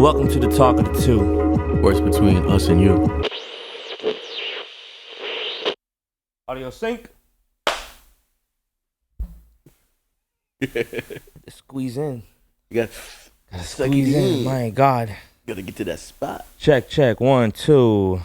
Welcome to the Talk of the Two. What's between us and you? Audio sync. Squeeze in. You Gotta squeeze in. My God. gotta get to that spot. Check. 1, 2.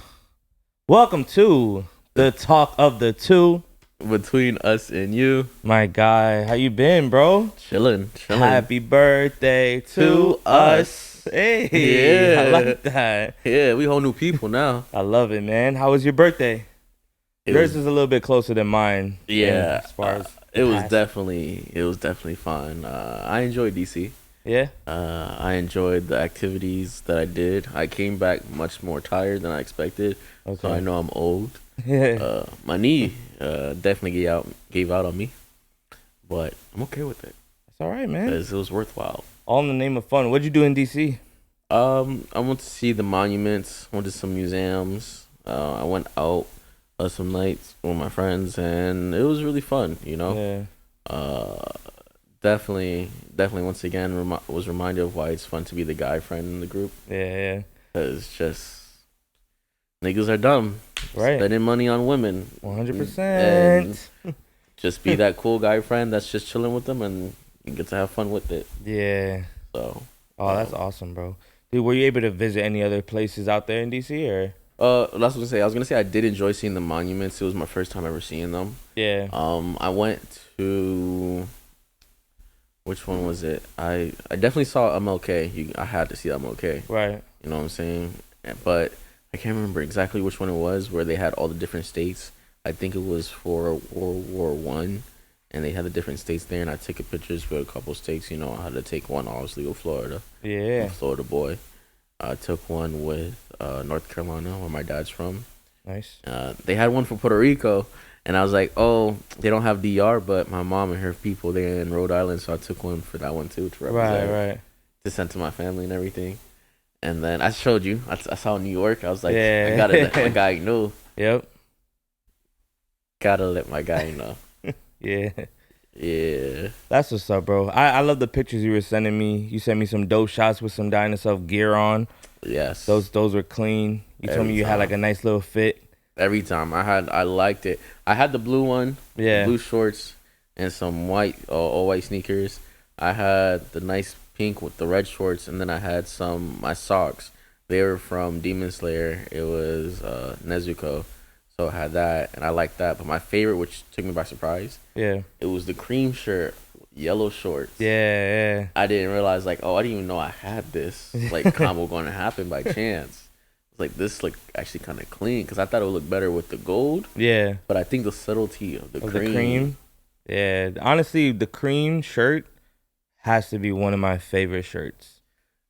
Welcome to the Talk of the Two. Between us and you. My guy, how you been, bro? Chilling. Happy birthday to us. Hey, Yeah. I like that. Yeah, we whole new people now. I love it, man. How was your birthday? Yours is a little bit closer than mine. Yeah, as far as it was definitely fun. I enjoyed DC. Yeah. I enjoyed the activities that I did. I came back much more tired than I expected. Okay. So I know I'm old. Yeah. My knee definitely gave out on me, but I'm okay with it. It's all right, man. Because it was worthwhile. All in the name of fun. What'd you do in DC? I went to see the monuments. Went to some museums. I went out some nights with my friends, and it was really fun. You know. Yeah. Definitely. Once again, was reminded of why it's fun to be the guy friend in the group. Yeah. Because just niggas are dumb. Right. Spending money on women. 100%. Just be that cool guy friend that's just chilling with them, and you get to have fun with it. Yeah. So. Oh, that's awesome, bro. Dude, were you able to visit any other places out there in DC or? That's what I was gonna say. I was gonna say I did enjoy seeing the monuments. It was my first time ever seeing them. Yeah. I went to. Which one was it? I definitely saw MLK. I had to see MLK. Right. You know what I'm saying? But I can't remember exactly which one it was where they had all the different states. I think it was for World War One, and they had the different states there. And I took pictures for a couple states. You know, I had to take one obviously with Florida. Yeah. I'm a Florida boy. I took one with North Carolina, where my dad's from. Nice. They had one for Puerto Rico. And I was like, oh, they don't have DR, but my mom and her people, they're in Rhode Island, so I took one for that one too to represent, Right. to send to my family and everything. And then I showed you, I saw New York. I was like, Yeah. I gotta let my guy know. Yep. Gotta let my guy know. Yeah. Yeah. That's what's up, bro. I love the pictures you were sending me. You sent me some dope shots with some dinosaur gear on. Yes. Those were clean. You told me you had like a nice little fit. Every time I liked it. I had the blue one, Yeah, blue shorts, and some white, all white sneakers. I had the nice pink with the red shorts, and then I had my socks. They were from Demon Slayer. It was Nezuko, so I had that, and I liked that. But my favorite, which took me by surprise, yeah, it was the cream shirt, yellow shorts. yeah. I didn't realize I didn't even know I had this like combo going to happen by chance. Like this look actually kind of clean because I thought it would look better with the gold. Yeah. But I think the subtlety of the cream. Yeah. Honestly, the cream shirt has to be one of my favorite shirts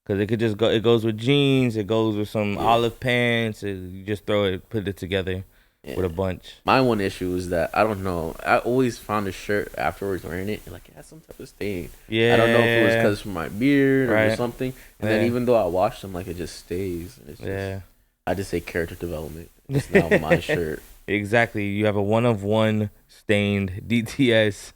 because it could just go. It goes with jeans. It goes with some olive pants. You just put it together with a bunch. My one issue is that I don't know. I always found a shirt afterwards wearing it, and like it had some type of stain. Yeah. I don't know if it was because from my beard or Right. something. And then even though I washed them, like it just stays. It's just, I just say character development. It's now my shirt. Exactly. You have a 1 of 1 stained DTS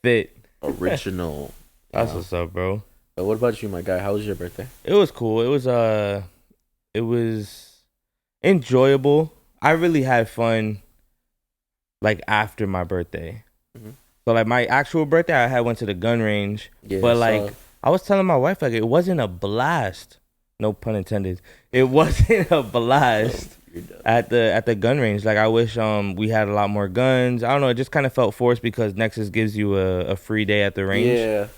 fit. Original. That's what's up, bro. But what about you, my guy? How was your birthday? It was cool. It was enjoyable. I really had fun like after my birthday. Mm-hmm. So like my actual birthday I went to the gun range. Yeah, but like I was telling my wife, like it wasn't a blast. No pun intended. It wasn't a blast at the gun range. Like I wish we had a lot more guns. I don't know. It just kind of felt forced because Nexus gives you a free day at the range. Yeah.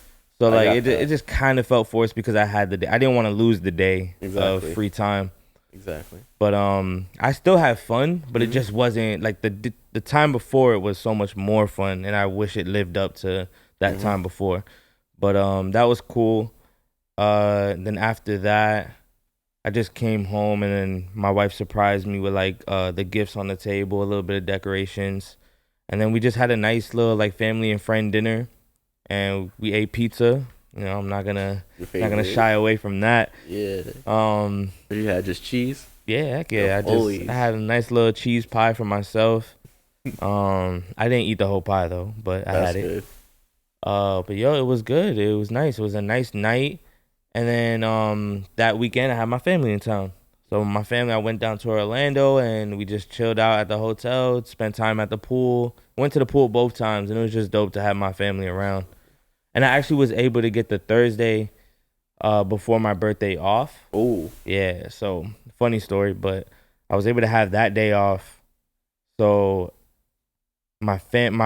So like it just kind of felt forced because I had the day. I didn't want to lose the day of free time. Exactly. But I still had fun, but it just wasn't like the time before it was so much more fun, and I wish it lived up to that time before. But that was cool. Then after that, I just came home, and then my wife surprised me with like the gifts on the table, a little bit of decorations, and then we just had a nice little like family and friend dinner, and we ate pizza. You know, I'm not gonna shy away from that. Yeah. You had just cheese? Yeah, heck yeah. I had a nice little cheese pie for myself. I didn't eat the whole pie though, but I had it. Good. But yo, it was good. It was nice. It was a nice night. And then that weekend I had my family in town. So my family, I went down to Orlando and we just chilled out at the hotel, spent time at the pool. Went to the pool both times, and it was just dope to have my family around. And I actually was able to get the Thursday before my birthday off. Oh, Yeah, so funny story, but I was able to have that day off. So my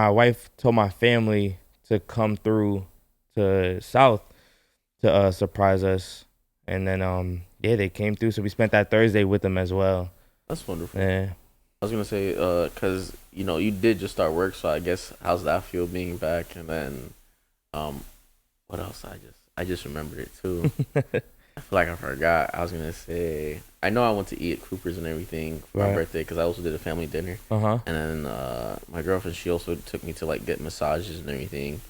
wife told my family to come through to South to surprise us. And then yeah, they came through, so we spent that Thursday with them as well. that's wonderful. Yeah. I was gonna say, cause you did just start work, so I guess how's that feel being back? And then, what else? I just remembered it too. I feel like I forgot. I was gonna say, I know I went to eat at Cooper's and everything for my Right. birthday because I also did a family dinner. Uh-huh. And then my girlfriend, she also took me to like get massages and everything.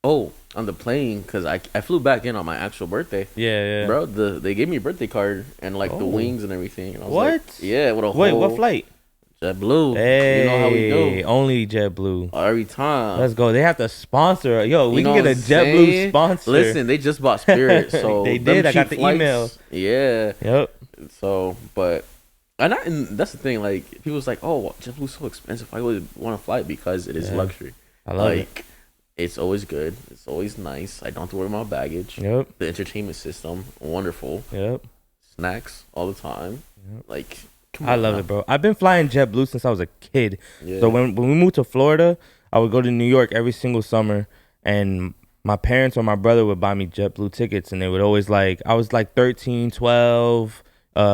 Oh, on the plane, because I flew back in on my actual birthday. Yeah, yeah. Bro, they gave me a birthday card and like the Oh. wings and everything. And I was What? like, yeah, with a Wait, whole what flight? JetBlue. Hey, You know how we do only JetBlue. every time. Let's go. They have to sponsor. Yo, we You can know get a what I'm JetBlue saying? sponsor. Listen, they just bought Spirit, so They them did. I got cheap the flights, email. Yeah. Yep. So, but and that's the thing. Like, people's like, "Oh, JetBlue's so expensive. I always want to fly it because it is Yeah. luxury. I love it. Like, it's always good. It's always nice. I don't have to worry about baggage. Yep. The entertainment system, wonderful. Yep. Snacks all the time. Yep. Like, come I on love now. it, bro. I've been flying JetBlue since I was a kid. Yeah. So when we moved to Florida, I would go to New York every single summer, and my parents or my brother would buy me JetBlue tickets, and they would always I was like 13, 12,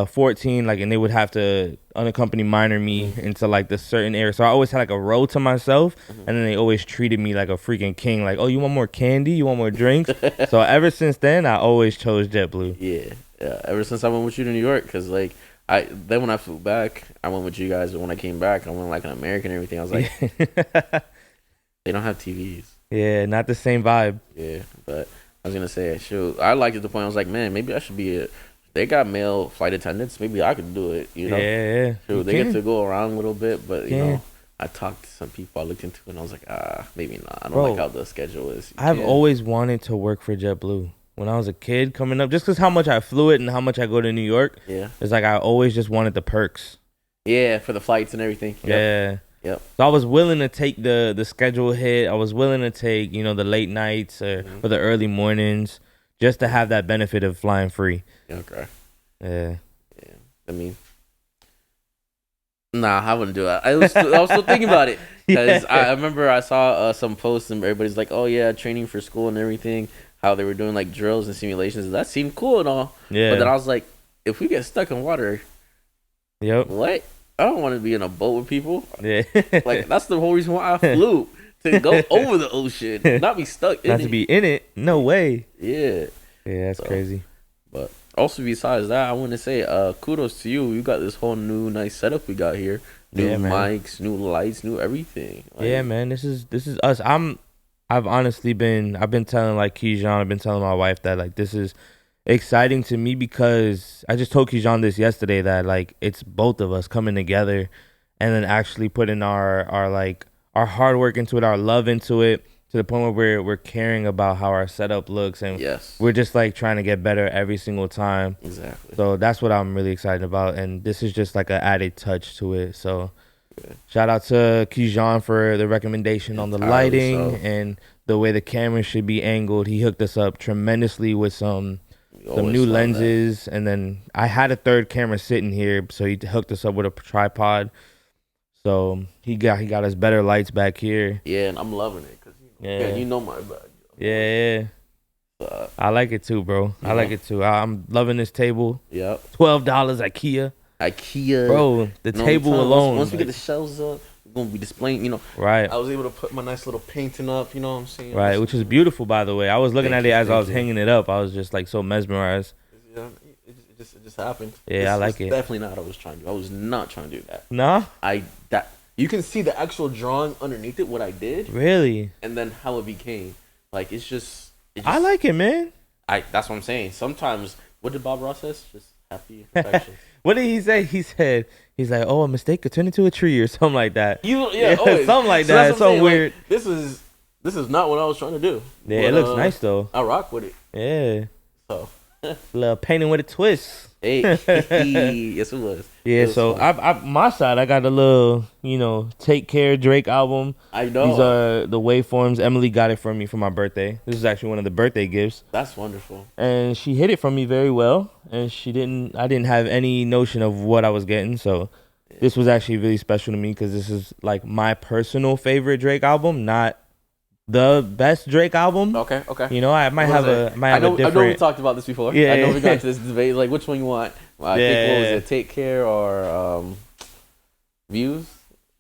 14, and they would have to unaccompanied minor me into like this certain area. So I always had like a row to myself, and then they always treated me like a freaking king. Like, oh, you want more candy? You want more drinks? So ever since then, I always chose JetBlue. Yeah. Ever since I went with you to New York, because like when I flew back, I went with you guys. But when I came back, I went like an American and everything. I was like, they don't have TVs. Yeah, not the same vibe. Yeah, but I was gonna say, shoot, I liked it to the point I was like, man, maybe I should be a. They got male flight attendants. Maybe I could do it. You know, Yeah, yeah. shoot, You they can. get to go around a little bit, but you Yeah. know, I talked to some people I looked into, and I was like, maybe not. I don't Bro, like how the schedule is. You I've can't- always wanted to work for JetBlue. When I was a kid coming up, just because how much I flew it and how much I go to New York, yeah, it's like I always just wanted the perks. yeah, for the flights and everything. Yep. Yeah. Yep. So I was willing to take the schedule hit. I was willing to take, the late nights or the early mornings just to have that benefit of flying free. Okay. Yeah. Yeah. I mean, nah, I wouldn't do that. I was still thinking about it because Yeah. I remember I saw some posts and everybody's like, "Oh yeah, training for school and everything." How they were doing like drills and simulations. That seemed cool and all. Yeah. But then I was like, if we get stuck in water, Yep. what? I don't want to be in a boat with people. Yeah. Like that's the whole reason why I flew to go over the ocean, not be stuck in Not it. to be in it. No way. Yeah. Yeah, that's So, crazy. But also besides that, I want to say kudos to you. You got this whole new nice setup we got here. New Yeah, man. mics, new lights, new everything. Like, Yeah, man. This is us. I've honestly I've been telling like Keyshawn, I've been telling my wife that like this is exciting to me because I just told Keyshawn this yesterday that like it's both of us coming together and then actually putting our hard work into it, our love into it, to the point where we're caring about how our setup looks, and Yes. we're just like trying to get better every single time. Exactly. So that's what I'm really excited about, and this is just like an added touch to it. So Yeah. shout out to Keyshawn for the recommendation on the Entirely lighting so. and the way the camera should be angled. He hooked us up tremendously with some We always new love that. lenses, and then I had a third camera sitting here, so he hooked us up with a tripod. So he got us better lights back here. Yeah, and I'm loving it because Yeah. you know my bag. Yeah, I like it too, bro. I like it too. I'm loving this table. Yep. $12 IKEA, IKEA, bro. The No, table once- alone, Once we get like, the shelves up, we're gonna be displaying. right. I was able to put my nice little painting up. You know what I'm saying? Right, which is beautiful, by the way. I was looking Thank at it you, as I thank was you. hanging it up. I was just like so mesmerized. Yeah, it just happened. Yeah, This I was like it. Definitely not what I was trying to do. I was not trying to do that. Nah, That you can see the actual drawing underneath it, what I did, really. and then how it became. Like it just I like it, man. That's what I'm saying. Sometimes what did Bob Ross says? Just happy imperfections. What did he say? He's like, oh, a mistake could turn into a tree or something like that. Yeah, something like So that. that's It's what I'm so saying, weird. Like, this is not what I was trying to do. Yeah, But, it looks nice though. I rock with it. Yeah. So little painting with a twist. Hey, yes, it was. It Yeah, was so fun. I my side, I got a little, Take Care Drake album. I These know. are the waveforms. Emily got it for me for my birthday. This is actually one of the birthday gifts, That's wonderful. and she hit it for me very well. And I didn't have any notion of what I was getting, so Yeah. this was actually really special to me because this is like my personal favorite Drake album, not the best Drake album. Okay, okay. I might have a I know we different. talked about this before. I know Yeah, we got into this debate. Like, which one you want? I think what was yeah. it? Take Care or Views?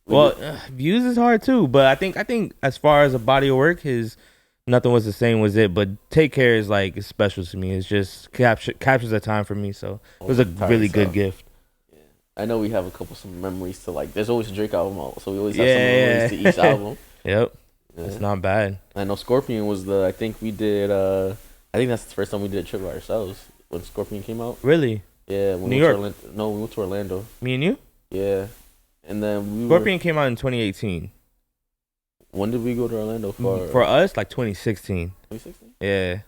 Well, views is hard too, but I think as far as a body of work, his nothing was the same was it. But Take Care is like it's special to me. It's just captures the time for me. So it was a really good gift. Yeah. I know we have a couple some memories to like. There's always a Drake album, so we always have some Yeah, memories to each album. Yep, Yeah. it's not bad. I know Scorpion was the. I think we did. I think that's the first time we did a trip by ourselves when Scorpion came out. Really, Yeah, when New we York. went to no, we went to Orlando. Me and you. Yeah, and then we Scorpion came out in 2018. When did we go to Orlando for? For us, like 2016. 2016. Yeah.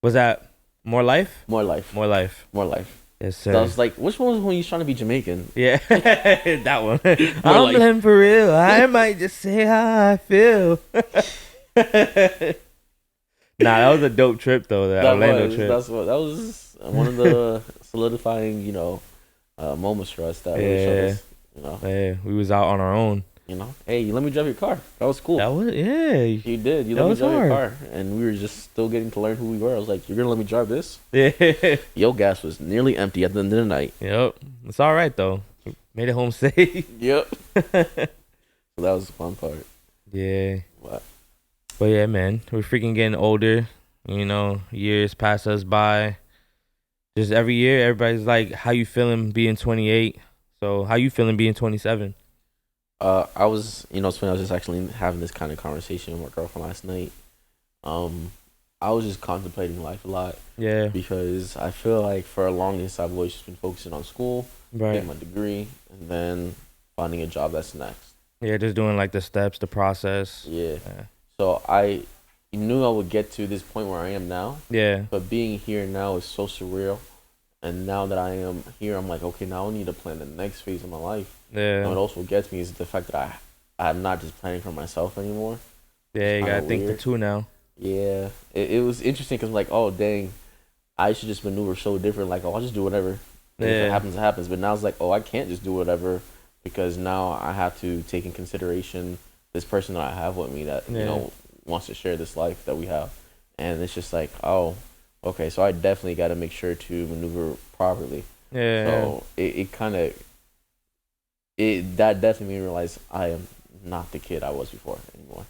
Was that More Life? More life. More Life. More life. Yes, So sir. I was like, which one was when you was trying to be Jamaican? Yeah, that one. I'm Life. living for real. I might just say how I feel. Nah, that was a dope trip though. That Orlando trip. That was one of the solidifying, moments for us that really showed us, Yeah, we was out on our own. hey, you let me drive your car. That was cool. That was You did. You that let me was drive your hard. car, and we were just still getting to learn who we were. I was like, you're gonna let me drive this? Yeah. Your gas was nearly empty at the end of the night. Yep. It's all right though. Made it home safe. Yep. So that was the fun part. Yeah. What? But yeah, man, we're freaking getting older. Years pass us by. Just every year, everybody's like, "How you feeling being 28?" So, how you feeling being 27? I was, it's funny. I was just actually having this kind of conversation with my girlfriend last night. I was just contemplating life a lot Yeah. because I feel like for the longest I've always just been focusing on school, Right. getting my degree, and then finding a job that's next. Yeah, just doing like the steps, the process. Yeah. Yeah. So I knew I would get to this point where I am now, Yeah. but being here now is so surreal. And now that I am here, I'm like, okay, now I need to plan the next phase of my life. And what Yeah. also gets me is the fact that I'm not just planning for myself anymore. Yeah, you kinda gotta think the weird. two now. Yeah, it was interesting because I'm like, oh dang, I should just maneuver so different. Like, oh, I'll just do whatever. And if it Yeah. happens, it happens. But now it's like, oh, I can't just do whatever because now I have to take in consideration this person that I have with me that Yeah. wants to share this life that we have, and it's just like, oh, okay, so I definitely got to make sure to maneuver properly. Yeah. So it kind of that definitely made me realize I am not the kid I was before anymore.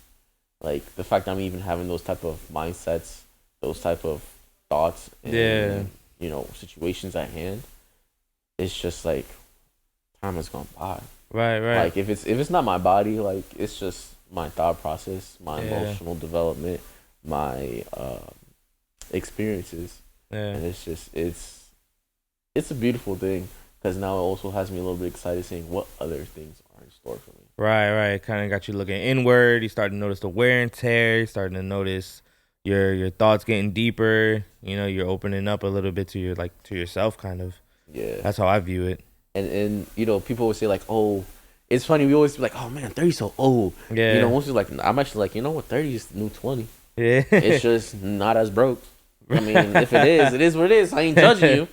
Like the fact I'm even having those type of mindsets, those type of thoughts, and Yeah. situations at hand. It's just like time has gone by. Right. Right. Like if it's not my body, like it's just my thought process, my Yeah. emotional development, my experiences, Yeah. and it's a beautiful thing because now it also has me a little bit excited seeing what other things are in store for me. Right, right. Kind of got you looking inward. You starting to notice the wear and tear. You starting to notice your thoughts getting deeper. You're opening up a little bit to to yourself, kind of. Yeah, That's how I view it. and people always say like, oh, it's funny. We always be like, oh man, 30 so old. Yeah. Once like, I'm actually like, you know what, 30 is the new 20. Yeah. It's just not as broke. I mean, if it is what it is. I ain't judging you,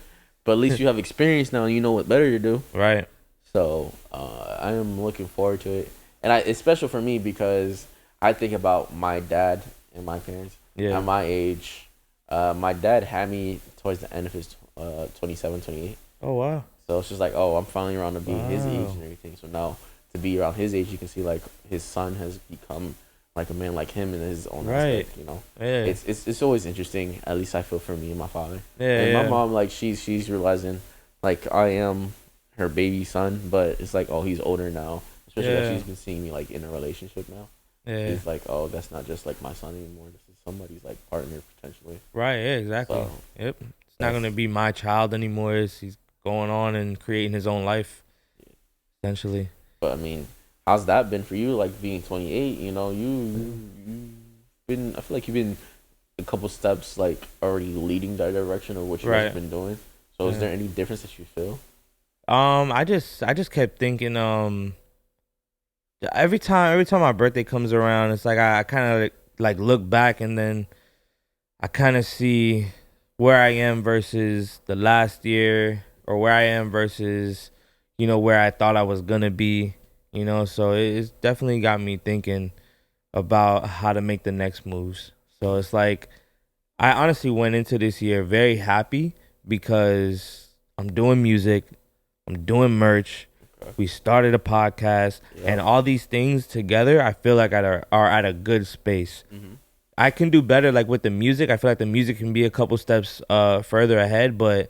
but at least you have experience now and you know what better to do. Right. So I am looking forward to it, and it's special for me because I think about my dad and my parents. Yeah. At my age, my dad had me towards the end of his 27, 28. Oh wow. So it's just like, oh, I'm finally around to be his age Wow. and everything. So now to be around his age, you can see like his son has become like a man like him in his own Right. aspect. Yeah. It's always interesting. At least I feel for me and my father. Yeah. And Yeah. my mom, like she's realizing like I am her baby son, but it's like, oh, he's older now. Especially that Yeah. she's been seeing me like in a relationship now. Yeah. It's like, oh, that's not just like my son anymore. This is somebody's like partner potentially. Right. Yeah. Exactly. So Yep. It's not gonna be my child anymore. He's going on and creating his own life. Essentially. but I mean, how's that been for you? Like being 28, you been. I feel like you've been a couple steps like already leading that direction of what you guys Right. have been doing. So is Yeah. there any difference that you feel? I just kept thinking, every time my birthday comes around, it's like I kind of like look back and then I kind of see where I am versus the last year, or where I am versus, where I thought I was gonna be, so it's definitely got me thinking about how to make the next moves. So it's like I honestly went into this year very happy because I'm doing music, I'm doing merch, Okay. we started a podcast, and Yep. all these things together, I feel like are at a good space. Mm-hmm. I can do better, like with the music. I feel like the music can be a couple steps further ahead, but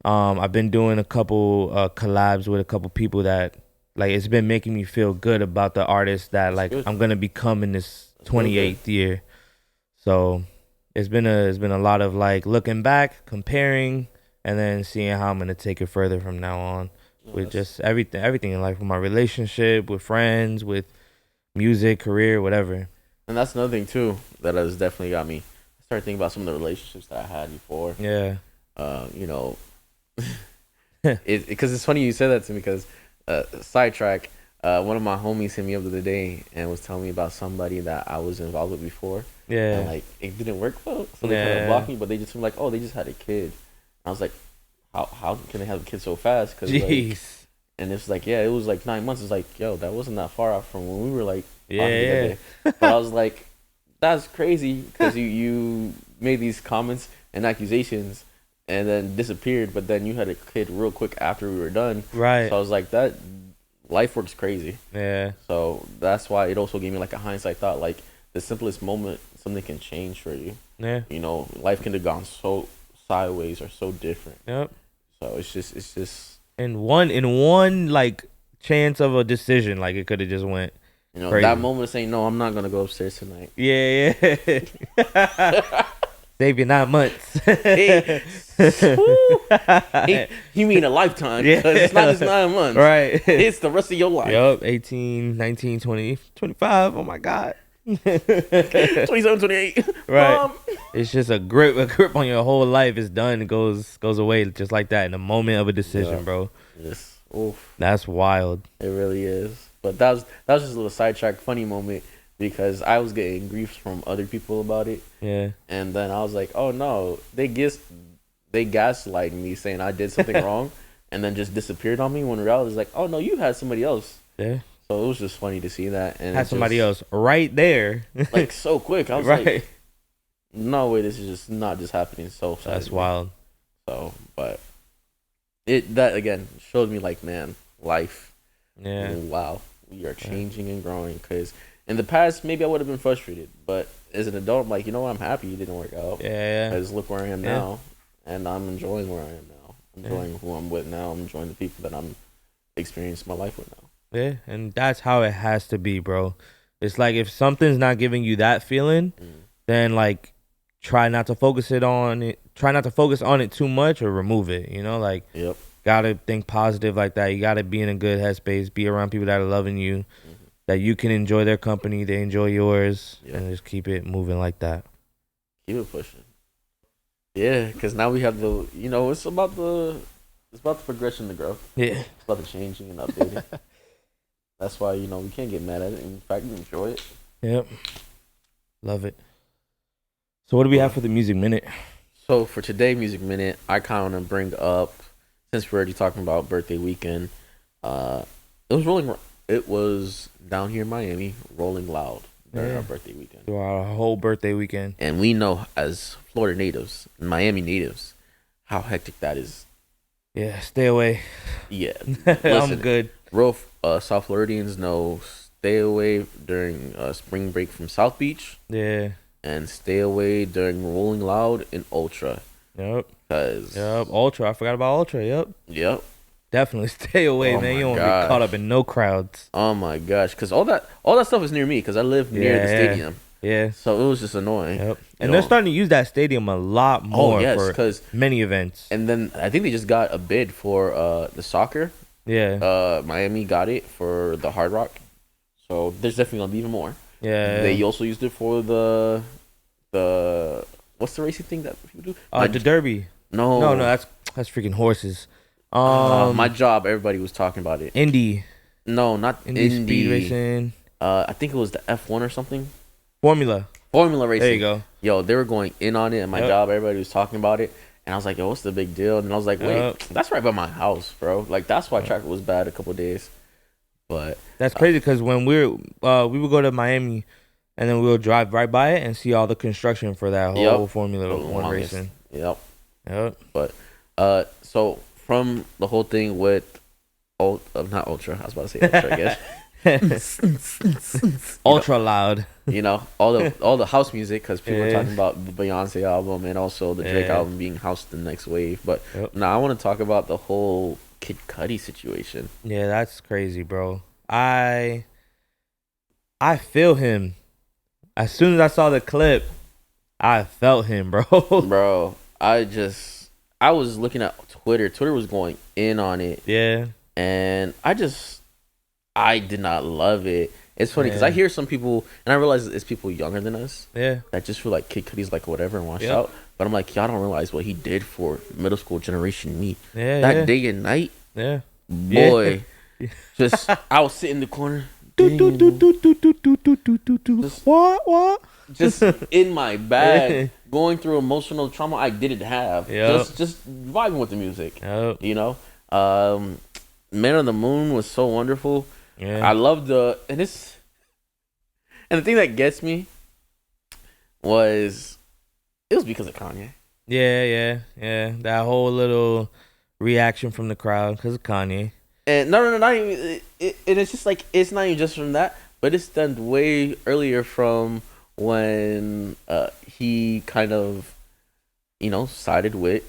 I've been doing a couple collabs with a couple people that, like, it's been making me feel good about the artist that, That's like, good. I'm gonna become in this That's real good. 28th year. So it's been a lot of like looking back, comparing, and then seeing how I'm gonna take it further from now on No, with that's just everything in life, with my relationship, with friends, with music, career, whatever. and that's another thing too that has definitely got me. I started thinking about some of the relationships that I had before. Yeah. You know, it because it's funny you said that to me because sidetrack. One of my homies hit me up the other day and was telling me about somebody that I was involved with before, and Yeah. like it didn't work well, so they kind of Yeah. blocked me. But they just were like, "Oh, they just had a kid." I was like, "How can they have a kid so fast?" Because like, Jeez. and it's like, yeah, it was like 9 months. It's like, yo, that wasn't that far off from when we were like talking Yeah. together. But I was like, that's crazy because you made these comments and accusations and then disappeared, but then you had a kid real quick after we were done. Right. So I was like, that life works crazy. Yeah. So that's why it also gave me like a hindsight thought, like the simplest moment, something can change for you. Yeah. You know, life can have gone so sideways or so different. Yep. So it's just In one like chance of a decision, like it could have just went you know crazy. that moment of saying no, I'm not gonna go upstairs tonight. Yeah, yeah. Save your 9 months. Hey, woo. You mean a lifetime? Yeah. Because it's not just 9 months. Right. It's the rest of your life. Yup. 18, 19, 20, 25. Oh my God. 27, 28. Right. Mom. It's just a grip on your whole life. It's done. It goes away just like that in a moment of a decision, Yeah. bro. Yes. Oof. That's wild. It really is. But that was just a little sidetrack, funny moment because I was getting grief from other people about it, Yeah. and then I was like, oh no, they gaslighted me saying I did something wrong, and then just disappeared on me. When in reality, it's like, oh no, you had somebody else. Yeah. So it was just funny to see that, and Had somebody else right there. like so quick. I was Right. like, no way, this is just not just happening so fast. That's wild. So, but that again showed me like, man, life. Yeah. Wow, we are changing and growing. Because in the past, maybe I would have been frustrated, but as an adult, I'm like, you know what? I'm happy it didn't work out. Yeah. Because look where I am Yeah. now, and I'm enjoying where I am now. I'm enjoying who I'm with now. I'm enjoying the people that I'm experiencing my life with now. Yeah. And that's how it has to be, bro. It's like if something's not giving you that feeling, then like try not to focus on it too much, or remove it. Like, Yep. gotta think positive like that. You gotta be in a good headspace, be around people that are loving you, that you can enjoy their company, they enjoy yours, Yep. and just keep it moving like that. Keep it pushing. Yeah, because now we have the, it's about the progression, the growth. Yeah. It's about the changing and updating. That's why, we can't get mad at it. In fact, we enjoy it. Yep. Love it. So what do we have for the music minute? So for today, Music Minute, I kind of bring up, since we're already talking about birthday weekend, it was down here in Miami, rolling loud during our birthday weekend. Through our whole birthday weekend. And we know as Florida natives, Miami natives, how hectic that is. Yeah, stay away. Yeah. I'm Listen, good. real South Floridians know stay away during spring break from South Beach Yeah. and stay away during Rolling Loud and Ultra. Yep. Cause Ultra. I forgot about Ultra. Yep. Definitely stay away, Oh man. my You don't gosh. get caught up in no crowds. Oh my gosh, because all that stuff is near me because I live near the stadium. Yeah. So it was just annoying. Yep. You And know? they're starting to use that stadium a lot more yes, for 'cause- many events. And then I think they just got a bid for the soccer. Yeah. Miami got it for the Hard Rock. So there's definitely gonna be even more. Yeah. They also used it for the the what's the racing thing that people do? My, The Derby. no, No, that's freaking horses. my job. Everybody was talking about it. Indy. No, not Indy Indy. speed racing. I think it was the F1 or something. Formula. Formula racing. There you go. Yo, they were going in on it at my job. Everybody was talking about it. And I was like, yo, what's the big deal? And I was like, wait, that's right by my house, bro. Like, that's why traffic was bad a couple of days. But that's crazy because when we would go to Miami and then we would drive right by it and see all the construction for that whole Formula One racing. Yep. But so from the whole thing with not Ultra, I was about to say Ultra again. Ultra loud. All the house music, because people are talking about the Beyonce album and also the Drake album being house the next wave. But now I want to talk about the whole Kid Cudi situation. Yeah, that's crazy, bro. I feel him. As soon as I saw the clip, I felt him, bro. Bro, I was looking at Twitter. Twitter was going in on it. Yeah. And I did not love it. It's funny because I hear some people, and I realize it's people younger than us. Yeah. That just feel like Kid Cudi's like whatever and wash out. But I'm like, y'all don't realize what he did for middle school generation me. Yeah. That day and night. Yeah. Boy. Yeah. Just, I was sitting in the corner. What? Just in my bag, going through emotional trauma I didn't have. Just vibing with the music. Man on the Moon was so wonderful. Yeah. I loved and the thing that gets me was it was because of Kanye. Yeah. That whole little reaction from the crowd because of Kanye. And no, not even. It's just like it's not even just from that, but it's done way earlier from when he kind of, sided with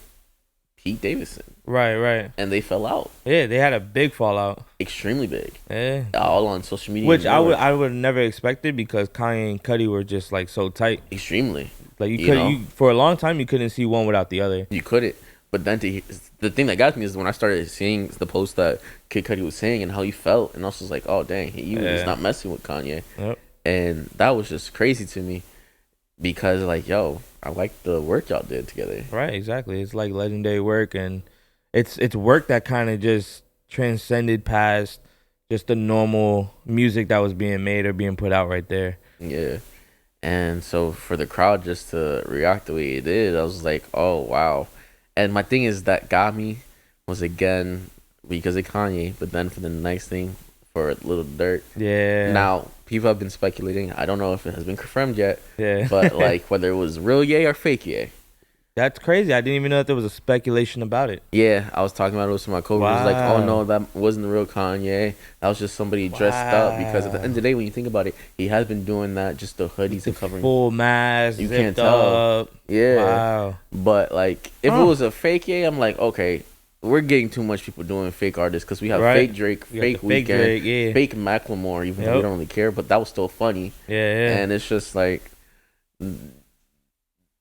Pete Davidson. Right. And they fell out. Yeah, they had a big fallout. Extremely big. Yeah. All on social media. Which I would never expected because Kanye and Cudi were just like so tight. Extremely. Like you for a long time you couldn't see one without the other. You couldn't. But then the thing that got me is when I started seeing the post that Kid Cudi was saying and how he felt, and I was just like, oh dang, he was not messing with Kanye. Yep. And that was just crazy to me because like, yo, I like the work y'all did together. Right, exactly. It's like legendary work, and it's work that kind of just transcended past just the normal music that was being made or being put out right there. Yeah. And so for the crowd just to react the way it did, I was like, oh wow. And my thing is that got me was again because of Kanye, but then for the next thing for Little Dirt. Yeah. Now people have been speculating. I don't know if it has been confirmed yet. Yeah. But like whether it was real Ye or fake Ye. That's crazy. I didn't even know that there was a speculation about it. Yeah, I was talking about it with some of my coworkers. Like, oh no, that wasn't the real Kanye. That was just somebody dressed up. Because at the end of the day, when you think about it, he has been doing that. Just the hoodies and covering full mask. You can't tell. Up. Yeah. Wow. But like, if it was a fake Ye, I'm like, okay, we're getting too much people doing fake artists because we have fake Drake, fake Weeknd, fake Macklemore. Even though we don't really care, but that was still funny. Yeah. And it's just like.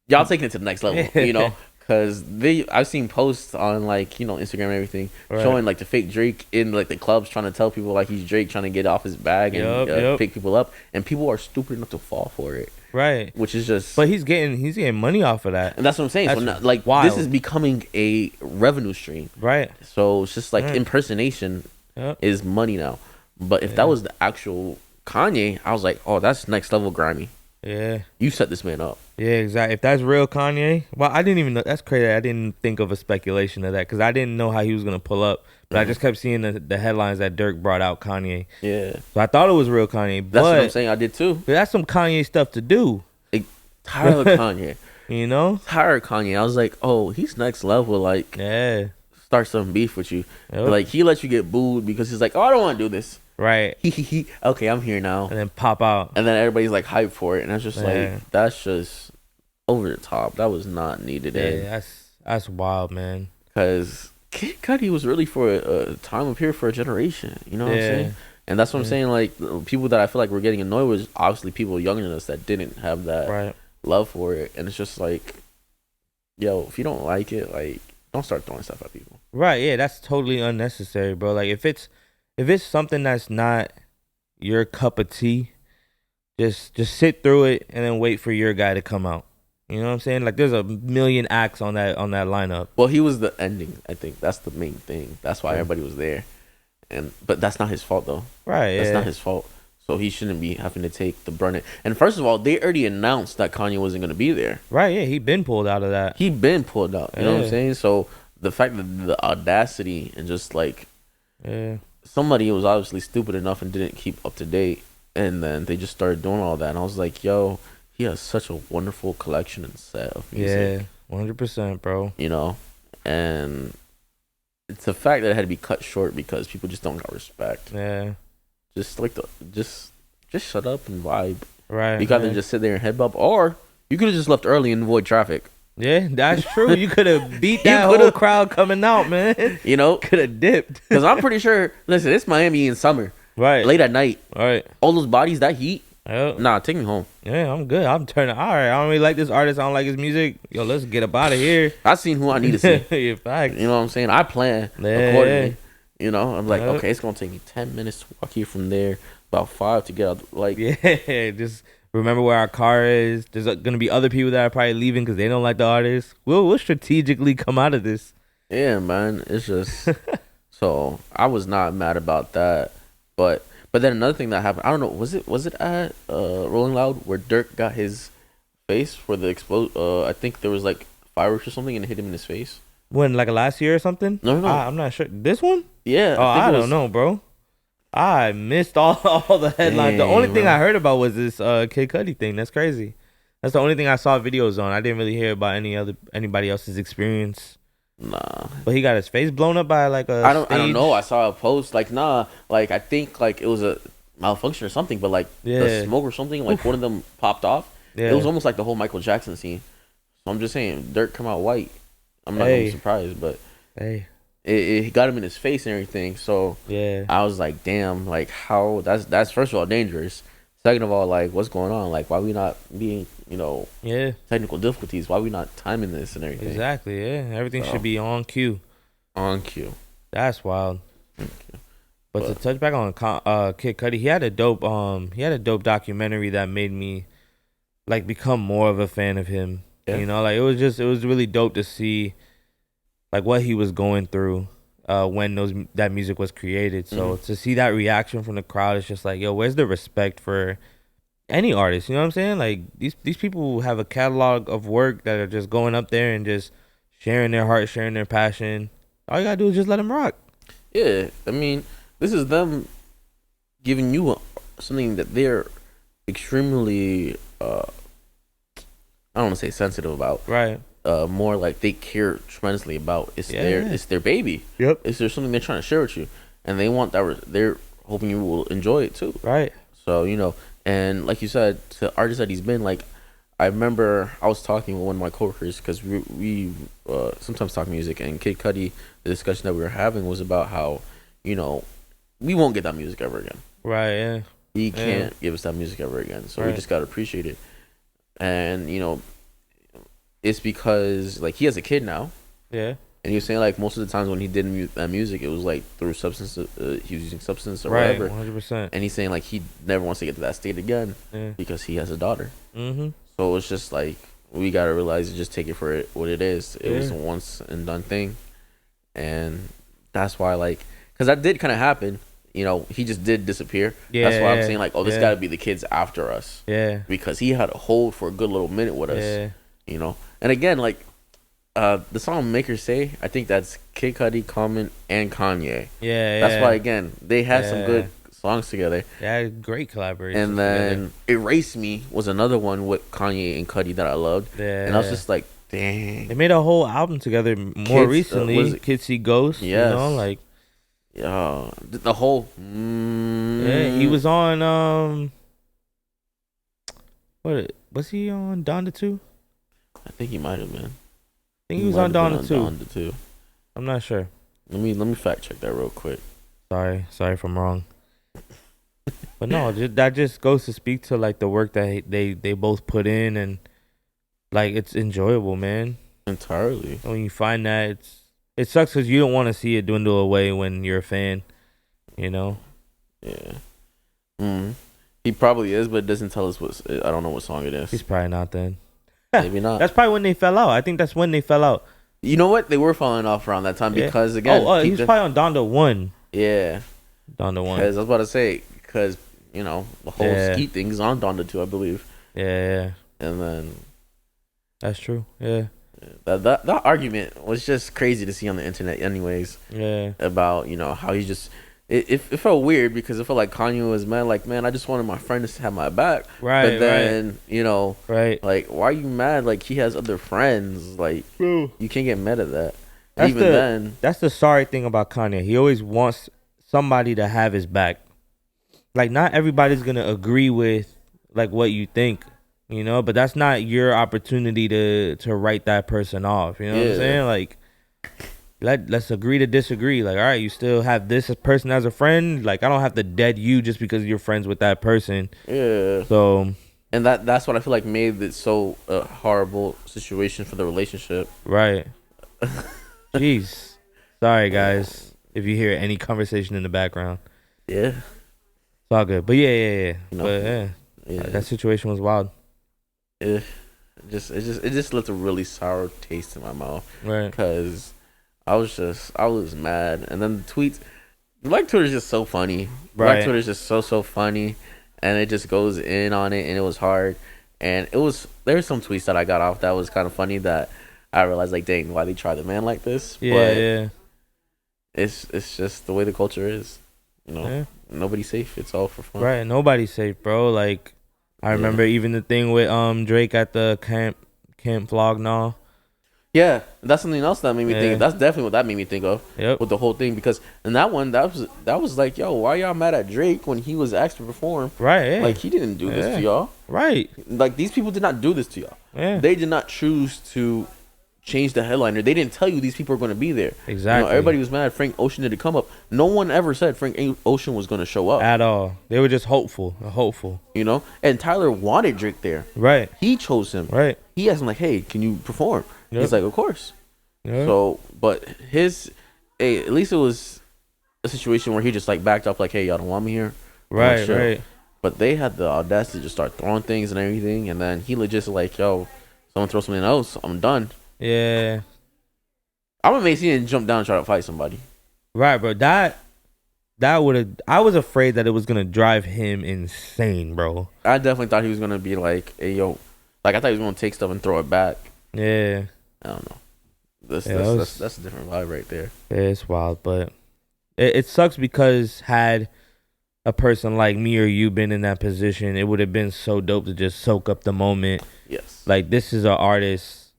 Y'all taking it to the next level, because I've seen posts on like Instagram and everything showing like the fake Drake in like the clubs trying to tell people like he's Drake trying to get off his bag and pick people up, and people are stupid enough to fall for it. Right, which is just. But he's getting money off of that, and that's what I'm saying. So now, like wild. This is becoming a revenue stream. Right. So it's just like impersonation is money now. But if that was the actual Kanye, I was like, oh, that's next level grimy. Yeah. You set this man up. Yeah, exactly. If that's real Kanye, well, I didn't even know. That's crazy. I didn't think of a speculation of that because I didn't know how he was going to pull up. But I just kept seeing the headlines that Dirk brought out Kanye. Yeah. So I thought it was real Kanye. That's what I'm saying. I did too. But that's some Kanye stuff to do. Tired of Kanye. Tired of Kanye. I was like, oh, he's next level. Like, start some beef with you. Yep. Like, he let you get booed because he's like, oh, I don't want to do this. Right. Okay, I'm here now. And then pop out. And then everybody's like hyped for it. And I was just like, that's just over the top. That was not needed. Yeah, that's wild, man. Because Kid Cudi was really for a time of period for a generation. You know what I'm saying? And that's what I'm saying. Like, people that I feel like were getting annoyed was obviously people younger than us that didn't have that love for it. And it's just like, yo, if you don't like it, like, don't start throwing stuff at people. Right, yeah, that's totally unnecessary, bro. Like, if it's something that's not your cup of tea, just sit through it and then wait for your guy to come out. You know what I'm saying? Like, there's a million acts on that lineup. Well, he was the ending. I think that's the main thing. That's why Yeah. everybody was there. But that's not his fault though. Right? That's not Yeah. his fault. So he shouldn't be having to take the brunt. And first of all, they already announced that Kanye wasn't going to be there. Right. Yeah. He been pulled out of that. He been pulled out. You know what I'm Yeah. saying? So the fact that the audacity and just like Yeah. somebody was obviously stupid enough and didn't keep up to date, and then they just started doing all that. And I was like, yo, he has such a wonderful collection and set of music. Yeah. 100%, bro. You know, and it's the fact that it had to be cut short because people just don't got respect. Yeah. Just like just shut up and vibe. Right. You gotta yeah. just sit there and head bop, or you could have just left early and avoid traffic. Yeah, that's true. You could have beat You that whole coulda- crowd coming out, man. You know, Could have dipped. because I'm pretty sure. Listen, it's Miami in summer, Right. late at night. Right. All those bodies, that heat. Yep. Nah, take me home. Yeah, I'm good. I'm turning. All right. I don't really like this artist. I don't like his music. Yo, let's get up out of here. I seen who I need to see. Yeah, facts. You know what I'm saying? I plan Yeah. accordingly. You know, I'm like, Yep. okay, it's gonna take me 10 minutes to walk here from there, about 5 to get out. Like, Yeah, just remember where our car is. There's gonna be other people that are probably leaving because they don't like the artist. We'll strategically come out of this. yeah, man, it's just. So I was not mad about that, but then another thing that happened, I don't know, was it at Rolling Loud where Dirk got his face for the explode? I think there was like fireworks or something and it hit him in his face. When, like, last year or something? No. I'm not sure. This one? Yeah. Oh, think I it don't was- know, bro. I missed all the headlines. The Dang, only thing bro. I heard about was this Kid Cudi thing. That's crazy. That's the only thing I saw videos on. I didn't really hear about anybody else's experience. Nah. But he got his face blown up by like a I don't stage. know. I saw a post like like I think like it was a malfunction or something, but like the Yeah. smoke or something, like one of them popped off. Yeah. It was almost like the whole Michael Jackson scene. So I'm just saying, Dirk come out white. I'm not gonna Hey. be surprised, but Hey. it got him in his face and everything. So Yeah. I was like, damn, like how that's first of all dangerous. Second of all, like what's going on? Like why we not being, Yeah. technical difficulties? Why we not timing this and everything? Exactly. Yeah. Everything So. should be on cue. On cue. That's wild. But to But- touch back on Kid Cudi, he had a dope documentary that made me like become more of a fan of him. Yeah. You know, like it was really dope to see like what he was going through when that music was created. So to see that reaction from the crowd, it's just like, yo, where's the respect for any artist? You know what I'm saying? Like these people have a catalog of work that are just going up there and just sharing their heart, sharing their passion. All you gotta do is just let them rock. Yeah, I mean, this is them giving you something that they're extremely, I don't want to say sensitive about. Right. More like they care tremendously about. It's Yeah. it's their baby. Yep. It's there's something they're trying to share with you, and they want that. They're hoping you will enjoy it too. Right. So and like you said, to artists that he's been like, I remember I was talking with one of my coworkers because we sometimes talk music, and Kid Cudi, the discussion that we were having was about how we won't get that music ever again. Right. Yeah. He can't give us that music ever again, so we Right. just gotta appreciate it. And it's because like he has a kid now, Yeah. and he was saying like most of the times when he did that music, it was like through substance. He was using substance or Right. whatever, 100%. and he's saying like he never wants to get to that state again Yeah. because he has a daughter. Mm-hmm. So it's just like we gotta realize and just take it for what it is. It was Yeah. a once and done thing, and that's why because that did kind of happen. He just did disappear. Yeah. That's why I'm saying like, oh, this yeah. gotta be the kids after us Yeah. because he had a hold for a good little minute with us. Yeah. And again, like the song "Makers Say," I think that's Kid Cudi, Common, and Kanye. Yeah. That's why again they had some Yeah. good songs together. Yeah. Great collaboration. And then "Erase Me" was another one with Kanye and Cudi that I loved. Yeah. And I was just like, dang. they made a whole album together more Was recently. it- Kids See Ghosts. Yes. Like The whole. yeah, he was on what was he on Donda 2? I think he might have been. I think he was on Donda 2. Donda 2. I'm not sure. Let me fact check that real quick. Sorry if I'm wrong. But no, that just goes to speak to like the work that they both put in, and like it's enjoyable, man. Entirely. When you find that, it sucks because you don't want to see it dwindle away when you're a fan. Yeah. He probably is, but it doesn't tell us I don't know what song it is. He's probably not then. Maybe not. That's probably when they fell out. I think that's when they fell out. You know what? They were falling off around that time Yeah. because again, He was probably on Donda 1. yeah. Donda 1. Because I was about to say, because the whole Yeah. ski thing's on Donda 2, I believe. Yeah. And then That's true. Yeah. that argument was just crazy to see on the internet, anyways. Yeah. About how he just it felt weird because it felt like Kanye was mad, like, man, I just wanted my friend to have my back. Right. But then Right. like, why are you mad? Like, he has other friends. Like, Bro. you can't get mad at that. That's Even then, that's the sorry thing about Kanye. He always wants somebody to have his back. Like, not everybody's gonna agree with like what you think, but that's not your opportunity to write that person off. You know what I'm saying? Like, let's agree to disagree. Like, all right, you still have this person as a friend. Like, I don't have to dead you just because you're friends with that person. yeah. So, And that's what I feel like made it so a horrible situation for the relationship. right. Jeez. Sorry, guys, if you hear any conversation in the background. Yeah. It's all good. But yeah. But Yeah. that situation was wild. Yeah. It just left a really sour taste in my mouth. Right. Because I was mad. And then the tweets, Black Twitter is just so funny. Black Right. Twitter is just so funny. And it just goes in on it, and it was hard. And there's some tweets that I got off that was kind of funny that I realized, like, dang, why they try the man like this? Yeah, but yeah. It's just the way the culture is. Yeah. Nobody's safe. It's all for fun. Right. Nobody's safe, bro. Like, I remember even the thing with Drake at the camp vlog and all. Yeah, that's something else that made me think. That's definitely what that made me think of. Yep. With the whole thing, because in that one, that was like, yo, why y'all mad at Drake when he was asked to perform? Right. Yeah. Like, he didn't do this to y'all. Right. Like, these people did not do this to y'all. Yeah. They did not choose to change the headliner. They didn't tell you these people are going to be there. Exactly. Everybody was mad Frank Ocean didn't come up. No one ever said Frank Ocean was going to show up at all. They were just hopeful. And Tyler wanted Drake there. Right. He chose him. Right. He asked him, like, hey, can you perform? Yep. He's like, of course. Yep. So, but at least it was a situation where he just like backed up, like, hey, y'all don't want me here. Right. Right. But they had the audacity to just start throwing things and everything, and then he legit like, yo, someone throw something else, I'm done. Yeah. I'm amazed he didn't jump down and try to fight somebody. Right, bro. That would have. I was afraid that it was gonna drive him insane, bro. I definitely thought he was gonna be like, hey, yo, like, I thought he was gonna take stuff and throw it back. Yeah. I don't know. That's a different vibe right there. Yeah, it's wild, but it sucks because had a person like me or you been in that position, it would have been so dope to just soak up the moment. Yes. Like, this is an artist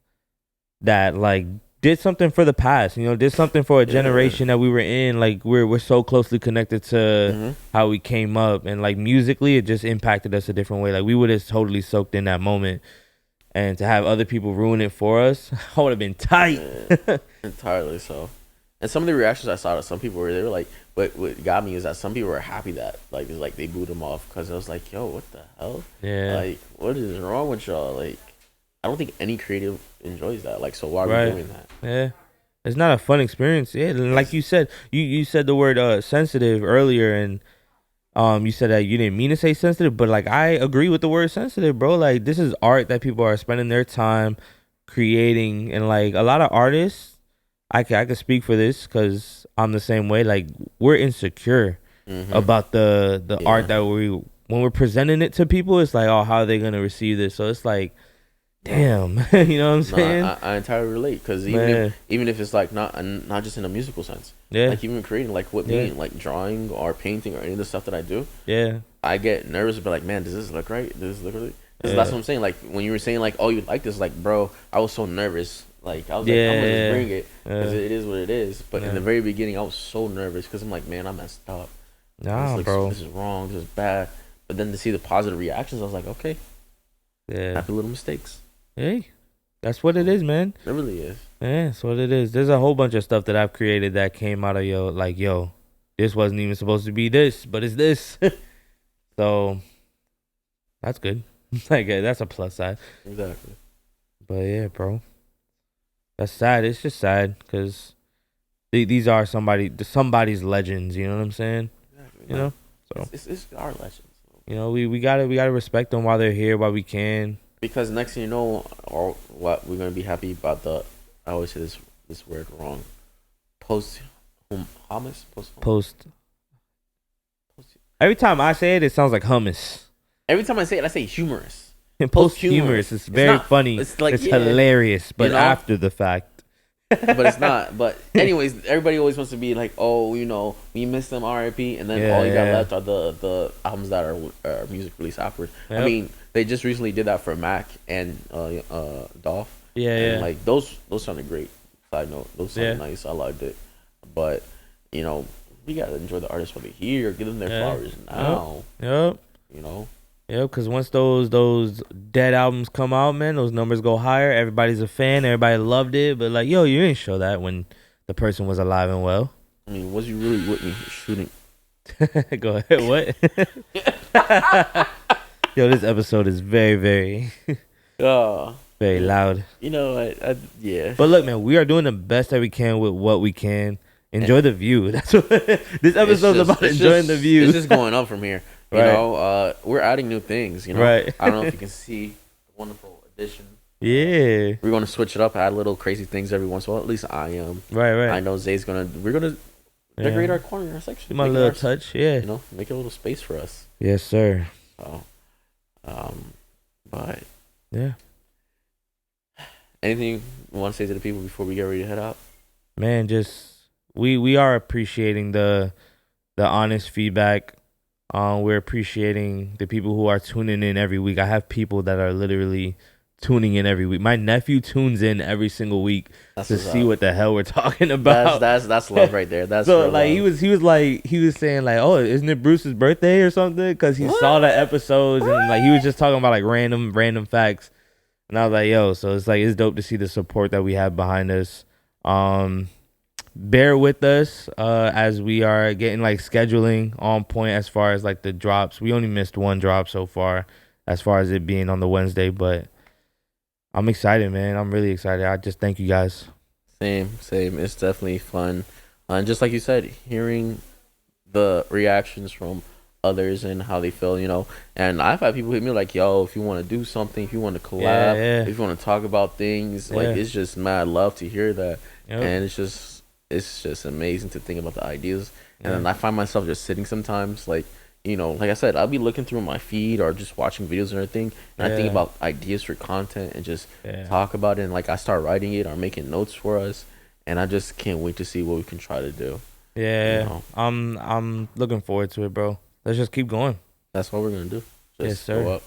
that like did something for the past, did something for a generation that we were in. Like, we're so closely connected to how we came up, and like musically, it just impacted us a different way. Like, we would have totally soaked in that moment. And to have other people ruin it for us, I would have been tight. Entirely so. And some of the reactions I saw to some people they were like, what got me is that some people were happy that like they booed him off because I was like, yo, what the hell? Yeah. Like, what is wrong with y'all? Like, I don't think any creative enjoys that. Like, so why are we doing that? Yeah. It's not a fun experience. Yeah. And like you said, you said the word sensitive earlier, and you said that you didn't mean to say sensitive, but like, I agree with the word sensitive, bro. Like, this is art that people are spending their time creating, and like a lot of artists, I can speak for this because I'm the same way. Like, we're insecure about the art that when we're presenting it to people. It's like, oh, how are they gonna receive this? So it's like, damn, you know what I'm saying? I entirely relate because even if it's like not just in a musical sense, like even creating like what me like drawing or painting or any of the stuff that I do, I get nervous, but like, man, does this look right? Does this look right? Because that's what I'm saying. Like, when you were saying like, oh, you like this, like, bro, I was so nervous. Like, I was like, I'm gonna just bring it because it is what it is. But in the very beginning, I was so nervous because I'm like, man, I messed up. Nah, bro, this is wrong. This is bad. But then to see the positive reactions, I was like, okay, happy little mistakes. Hey, that's what it is, man. It really is. Yeah, that's what it is. There's a whole bunch of stuff that I've created that came out of yo, this wasn't even supposed to be this, but it's this. So that's good. Like, that's a plus side. Exactly. But yeah, bro, that's sad. It's just sad because these are somebody's legends. You know what I'm saying? Exactly. So it's our legends. We gotta respect them while they're here, while we can. because next thing you know, or what we're gonna be happy about the. I always say this word wrong. Post hummus. Post. Every time I say it, it sounds like hummus. Every time I say it, I say humorous. Post-humorous. It's very funny. It's like hilarious, but after the fact. But it's not. But anyways, everybody always wants to be like, oh, we missed them, R.I.P. And then all you got left are the albums that are music released afterwards. Yep. I mean, they just recently did that for Mac and Dolph. And like those sounded great. Side note, those sounded nice. I liked it. But we gotta enjoy the artists while they're here. Give them their flowers now. Yep. Yeah, because once those dead albums come out, man, those numbers go higher. Everybody's a fan. Everybody loved it. But like, yo, you didn't show that when the person was alive and well. I mean, was you really with me shooting? Go ahead. What? Yo, this episode is very, very, very loud. You know, yeah. But look, man, we are doing the best that we can with what we can. Enjoy the view. That's what this episode's about. Enjoying the view. It's just going up from here. We're adding new things. Right. I don't know if you can see the wonderful addition. Yeah. We're gonna switch it up, add little crazy things every once in a while. At least I am. Right. I know we're gonna decorate our corner, our section. My little touch, yeah. Make a little space for us. Yes, sir. So, but yeah. Anything you want to say to the people before we get ready to head out? Man, just we are appreciating the honest feedback. We're appreciating the people who are tuning in every week. I have people that are literally tuning in every week. My nephew tunes in every single week to see what the hell we're talking about. That's love right there. That's so like love. he was saying like, oh, isn't it Bruce's birthday or something? Because he saw the episodes and like he was just talking about like random facts. And I was like, yo, so it's dope to see the support that we have behind us. Bear with us as we are getting like scheduling on point as far as like the drops. We only missed one drop so far as it being on the Wednesday, but I'm excited, man. I'm really excited. I just thank you guys. Same. It's definitely fun. And just like you said, hearing the reactions from others and how they feel, and I've had people hit me like, yo, if you want to do something, if you want to collab, if you want to talk about things, like it's just mad love to hear that. And it's just amazing to think about the ideas. And then I find myself just sitting sometimes like I said, I'll be looking through my feed or just watching videos and everything, and I think about ideas for content and just talk about it, and like I start writing it or making notes for us, and I just can't wait to see what we can try to do. I'm looking forward to it, bro. Let's just keep going. That's what we're gonna do. Yes, sir. Go up,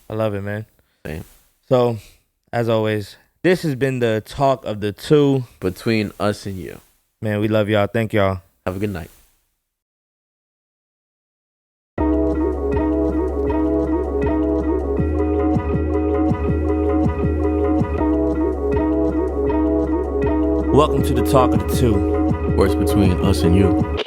I love it, man. Same. So as always, this has been the talk of the two between us and you. Man, we love y'all. Thank y'all. Have a good night. Welcome to the talk of the two. Where it's between us and you.